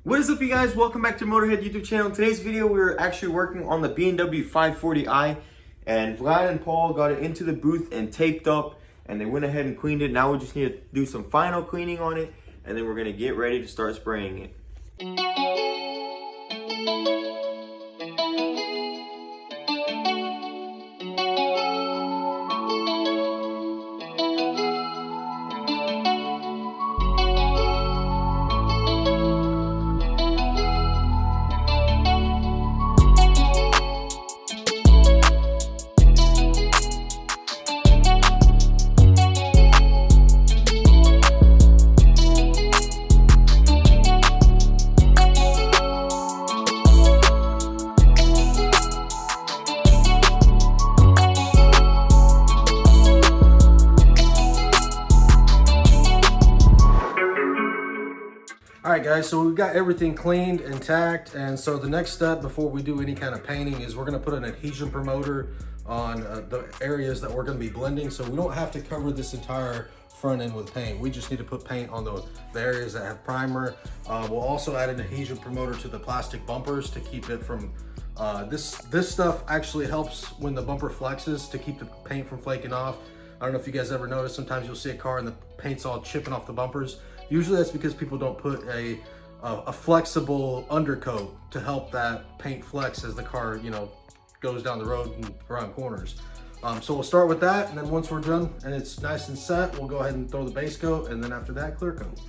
What is up, you guys? Welcome back to Motorhead YouTube channel. In today's video, we're actually working on the BMW 540i, and Vlad and Paul got it into the booth and taped up, and they went ahead and cleaned it. Now we just need to do some final cleaning on it, and then we're gonna get ready to start spraying it. Alright guys, so we've got everything cleaned and tacked, and so the next step before we do any kind of painting is we're going to put an adhesion promoter on the areas that we're going to be blending, so we don't have to cover this entire front end with paint. We just need to put paint on the areas that have primer. We'll also add an adhesion promoter to the plastic bumpers to keep it from this stuff actually helps when the bumper flexes to keep the paint from flaking off. I don't know if you guys ever noticed, sometimes you'll see a car and the paint's all chipping off the bumpers. Usually that's because people don't put a flexible undercoat to help that paint flex as the car, goes down the road and around corners. So we'll start with that, and then once we're done and it's nice and set, we'll go ahead and throw the base coat, and then after that, clear coat.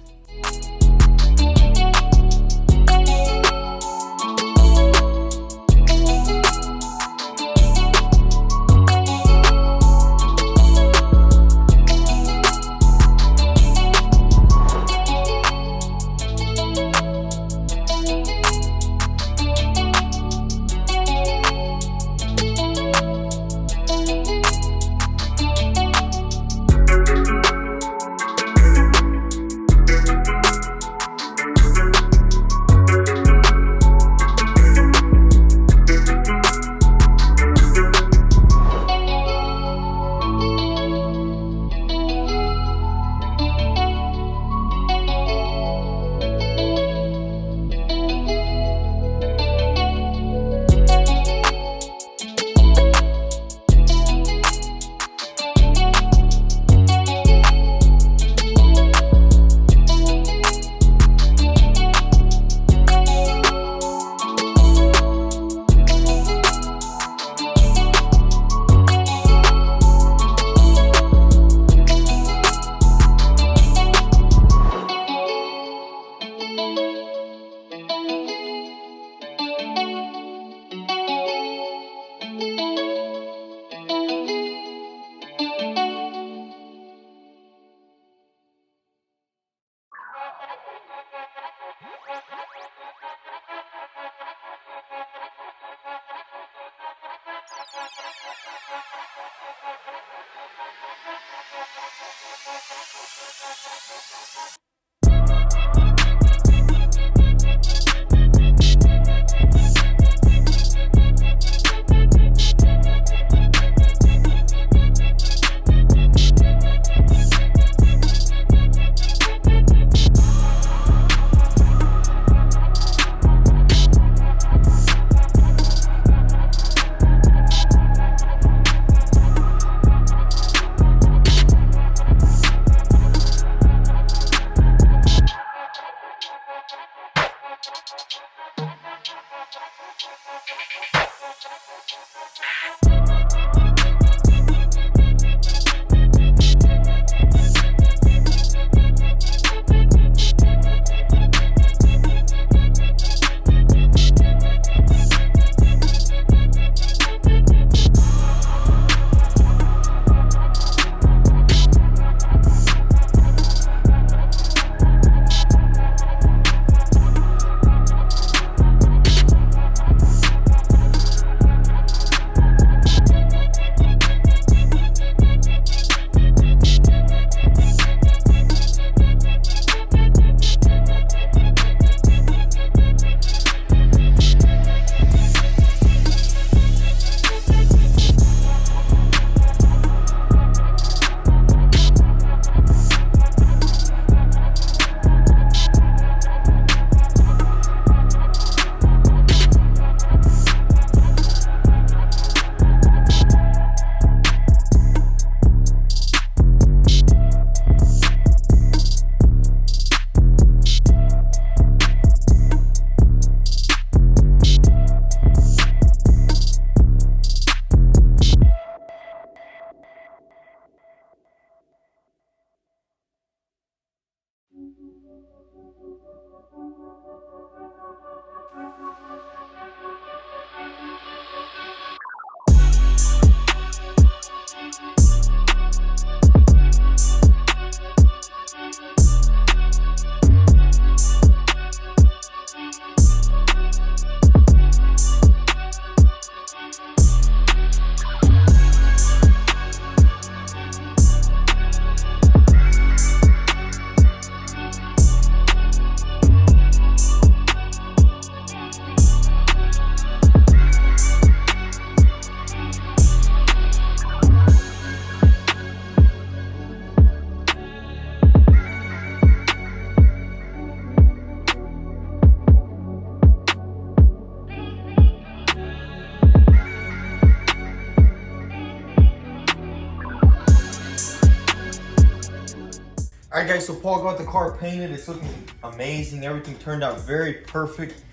All right, guys, so Paul got the car painted. It's looking amazing. Everything turned out very perfect,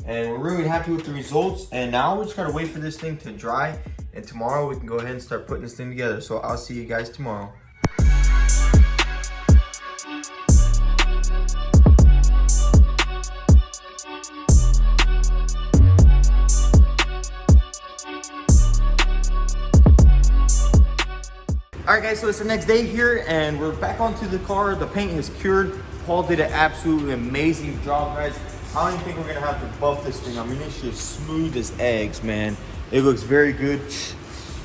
and we're really happy with the results. And now we just gotta wait for this thing to dry, and tomorrow we can go ahead and start putting this thing together. So I'll see you guys tomorrow. All right, guys, so it's the next day here, and we're back onto the car. The paint has cured. Paul did an absolutely amazing job, guys. I don't even think we're gonna have to buff this thing. I mean, it's just smooth as eggs, man. It looks very good.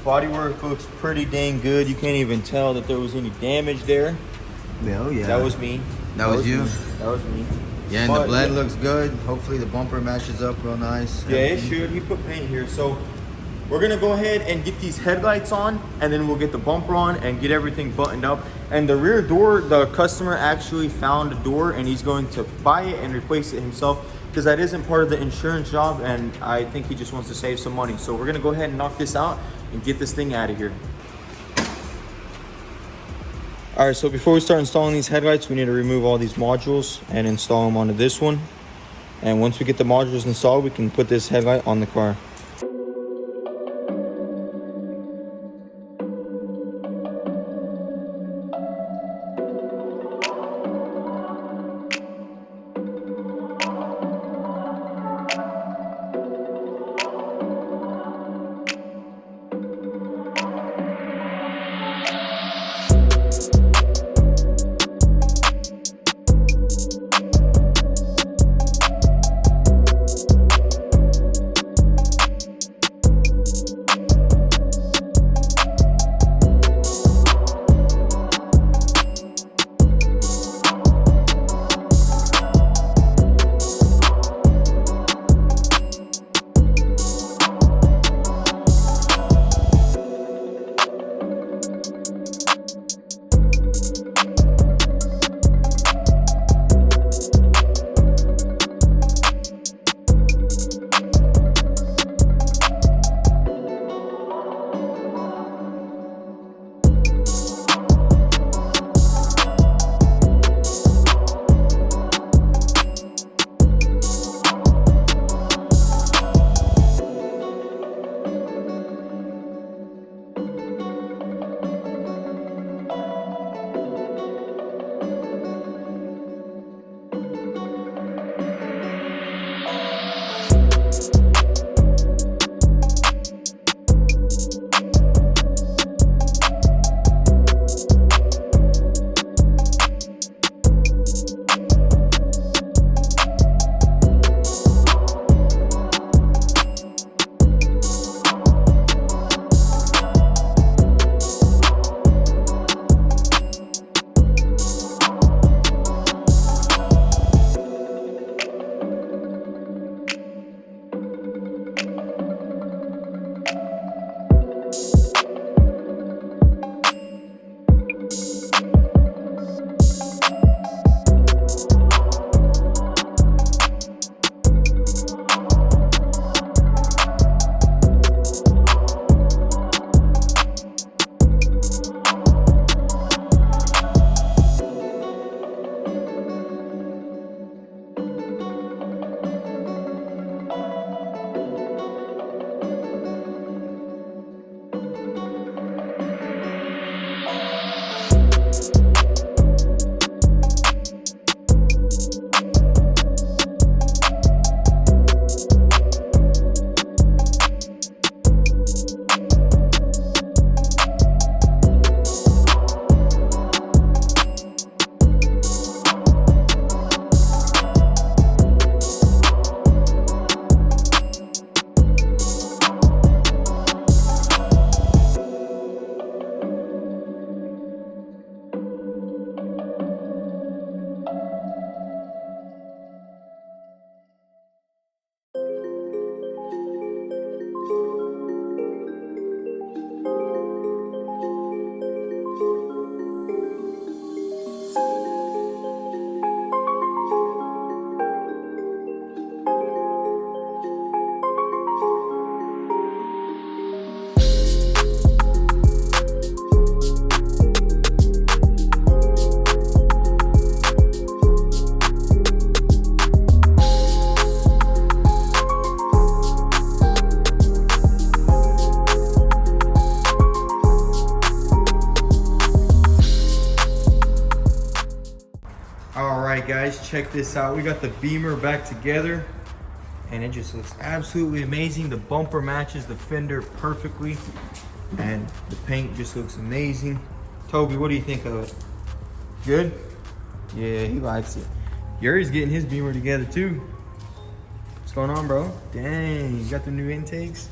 Bodywork looks pretty dang good. You can't even tell that there was any damage there. Oh yeah. That was me. That was you? Me. That was me. Yeah, and the blend looks good. Hopefully the bumper matches up real nice. Yeah, it should. He put paint here. So we're gonna go ahead and get these headlights on, and then we'll get the bumper on and get everything buttoned up. And the rear door, the customer actually found a door, and he's going to buy it and replace it himself, because that isn't part of the insurance job, and I think he just wants to save some money. So we're gonna go ahead and knock this out and get this thing out of here. All right, so before we start installing these headlights, we need to remove all these modules and install them onto this one. And once we get the modules installed, we can put this headlight on the car. check this out. We got the Beamer back together, and it just looks absolutely amazing. The bumper matches the fender perfectly, and the paint just looks amazing. Toby, what do you think of it? Good? Yeah, he likes it. Yuri's getting his Beamer together too. What's going on, bro? Dang, you got the new intakes?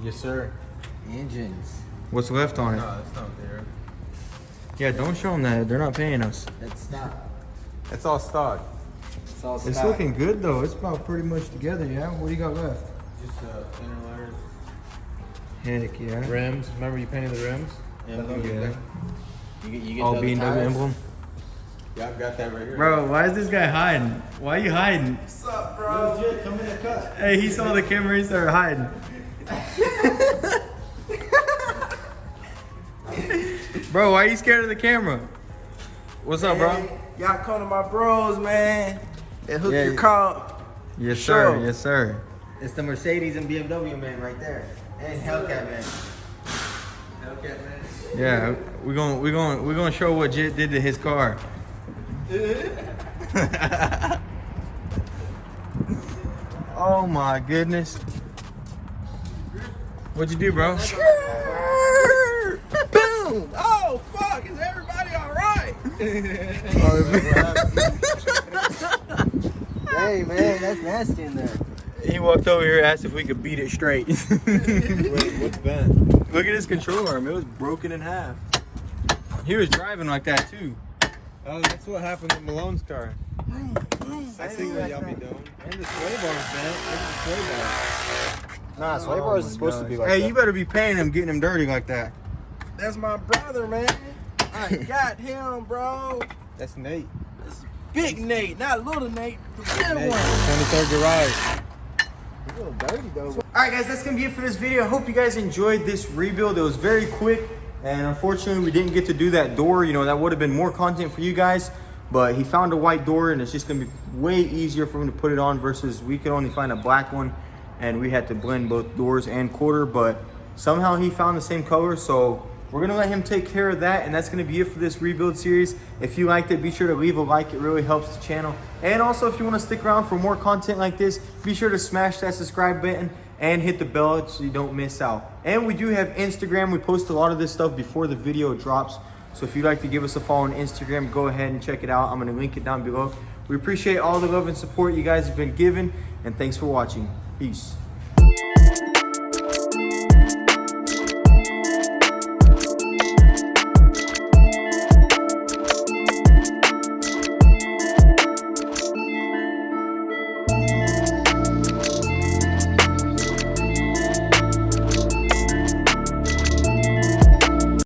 Yes, sir. Engines. What's left on it? No, it's not there. Yeah, don't show them that. They're not paying us. That's not. It's all stock. It's all It's stock. looking good though. It's about pretty much together, yeah? What do you got left? Just inner layers. Heck yeah. Rims. Remember you painted the rims? Yeah. You get All the BMW tires? emblem. Yeah, I've got that right here. Bro, why is this guy hiding? Why are you hiding? What's up, bro? Legit, come in the cut. Hey, he saw the camera, he started hiding. Bro, why are you scared of the camera? What's up, bro? Y'all come to my bros, man. They hook Yeah. your car. Yes, Sure. sir. Yes, sir. It's the Mercedes and BMW man right there. And Hellcat man. Hellcat, man. Yeah, we're gonna show what Jit did to his car. Oh my goodness. What'd you do, bro? Boom! Oh, fuck! Is everybody all right? Hey man, that's nasty in there. He walked over here and asked if we could beat it straight. Wait, what's bent? Look at his control arm, it was broken in half. He was driving like that too. Oh, that's what happened with Malone's car. I see what y'all be doing. And the sway bar's bent. Look at the sway bar. Nah, sway bars is supposed to be like Hey, that. you better be paying him, getting him dirty like that. That's my brother, man. I got him, bro. That's Nate. Big Nate, not little Nate. The big Nate, one. 23rd garage. It's a little dirty though. Alright guys, that's gonna be it for this video. I hope you guys enjoyed this rebuild. It was very quick, and unfortunately we didn't get to do that door. You know, that would have been more content for you guys, but he found a white door and it's just gonna be way easier for him to put it on versus we could only find a black one and we had to blend both doors and quarter, but somehow he found the same color, so we're gonna let him take care of that, and that's gonna be it for this rebuild series. If you liked it, be sure to leave a like. It really helps the channel. And also, if you wanna stick around for more content like this, be sure to smash that subscribe button and hit the bell so you don't miss out. And we do have Instagram. We post a lot of this stuff before the video drops. So if you'd like to give us a follow on Instagram, go ahead and check it out. I'm gonna link it down below. We appreciate all the love and support you guys have been giving, and thanks for watching. Peace.